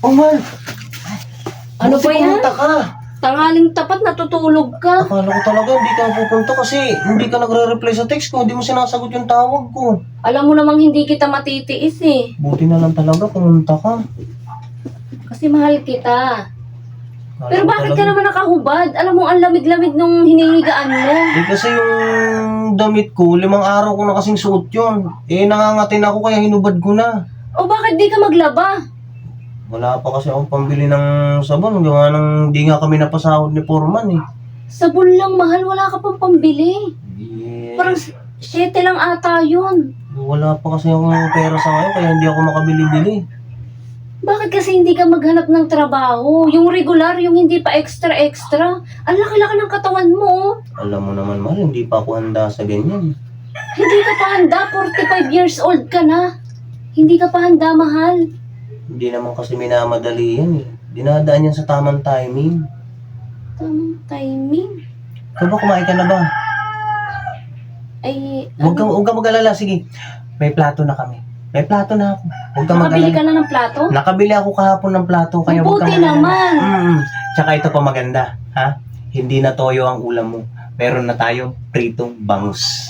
Oh, mahal. Ano Buti ba yan? pumunta ka. Tangaling tapat, natutulog ka. Akala ko talaga hindi ka pupunta kasi hindi ka nagre-reply sa text ko. Hindi mo sinasagot yung tawag ko. Alam mo namang hindi kita matitiis eh. Buti na lang talaga pumunta ka. Kasi mahal kita. Akala Pero ko bakit ka talaga- naman nakahubad? Alam mo, ang lamig-lamig nung hinihigaan mo. Eh kasi yung damit ko, 5 araw ko na kasing suot yun. Eh nangangatin ako kaya hinubad ko na. O bakit di ka maglaba? Wala pa kasi akong pambili ng sabon. Gawa ng di nga kami napasahod ni Foreman eh. Sabon lang mahal, wala ka pang pambili. Eh, Parang 7 lang ata yun. wala pa kasi akong pera sa ngayon kaya hindi ako makabili-bili. Bakit kasi hindi ka maghanap ng trabaho? Yung regular, yung hindi pa extra-extra. Ang laki-laki ng katawan mo. Oh. Alam mo naman, mahal, hindi pa ako handa sa ganyan. Hindi ka pa handa, 45 years old ka na. Hindi ka pa handa, mahal. Hindi naman kasi minamadali yan eh. Dinadaan yan sa tamang timing. Tamang timing. Ikaw ba, kumain ka na ba? Ay, Huwag kang mag-alala, sige. May plato na kami. May plato na ako. Huwag kang nakabili mag-alala. ka na ng plato? Nakabili ako kahapon ng plato, kaya huwag Mabuti kang mag-alala. naman. Tsaka ito pa maganda, ha? Hindi na toyo ang ulam mo. Meron na tayong pritong bangus.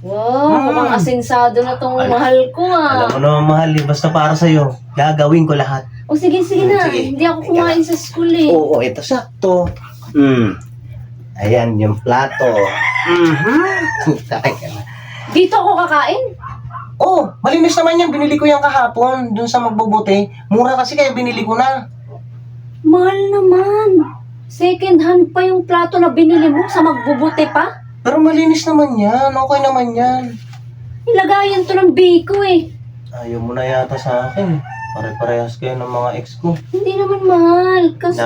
Wow, mukhang asensado na tong mahal ko ah. Alam mo naman, mahal, eh, basta para sa'yo. Gagawin ko lahat. O sige, sige na. Sige. Hindi ako kumain sa school eh. Oo, ito sakto. Ayan, yung plato. Takay ka na. Dito ako kakain? Oh, malinis naman yan. Binili ko yan kahapon dun sa magbubuti. Mura kasi kaya binili ko na. Mahal naman. Second hand pa yung plato na binili mo sa magbubuti pa? Pero malinis naman yan. Okay naman yan. Ilagayan to ng biko eh. Ayaw mo na yata sa akin. Pare-parehas kayo ng mga ex ko. Hindi naman mahal. Kasi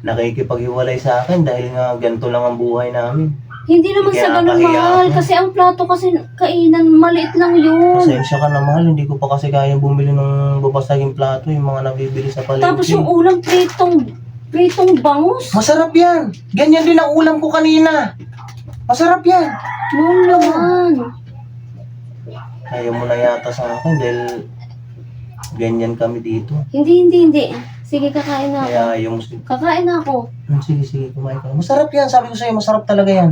Nakikipaghiwalay sa akin dahil nga ganito lang ang buhay namin. hindi naman sa ganun Kinakahiya mahal. ako. Kasi ang plato kasi kainan, maliit lang yun. Pasensya ka na, mahal. Hindi ko pa kasi kaya bumili ng babasaging plato. Yung mga nabibili sa palengke. Tapos yung ulam pritong bangus. Masarap yan. Ganyan din ang ulam ko kanina. Masarap yan. Mahal naman. Ayaw mo na yata sa akin dahil ganyan kami dito. Hindi. Sige, kakain na ako. Kaya yung... Kakain na ako. Sige, kumain ka. Masarap yan. Sabi ko sa'yo, masarap talaga yan.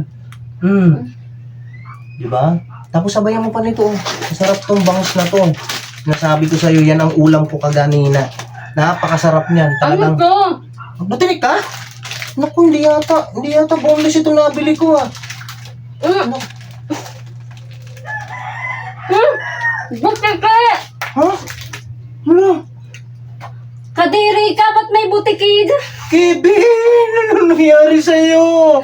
Diba? Tapos sabayan mo pa nito. Oh. Masarap tong bangus na to. Nasabi ko sa'yo, yan ang ulam ko kaganina. Napakasarap niyan. Ano Talagang... to? Natinig ka? Naku, hindi yata boneless ito nabili ko ah. Ano? Butike! Ha? Ano? Kadiri ka, ba't may butikid? Kevin! Ano nangyari sa'yo?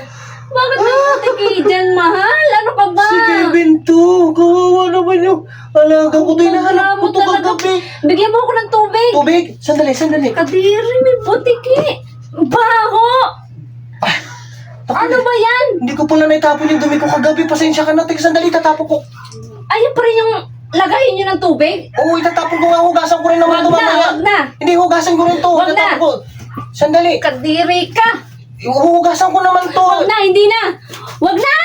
Bakit may butikid dyan, mahal? Ano ka ba? Si Kevin to. Kawawa naman yung alaga ko. Hinahanap ko to kagabi. Bigyan mo ako ng tubig. Tubig? Sandali. Kadiri, may butiki. Baho! Ano ba yan? Hindi ko pala naitapon yung dumi ko kagabi. Pasensya ka na. Teka, sandali. Tatapon ko. Ayun pa rin yung lagayin nyo ng tubig? Oo, itatapon ko nga. Hugasan ko rin naman ito mamaya. Wag na. Hindi, hugasan ko rin to. Wag na. Itatapon ko. Sandali. Kadiri ka. Hugasan ko naman to. Wag na, hindi na. Wag na!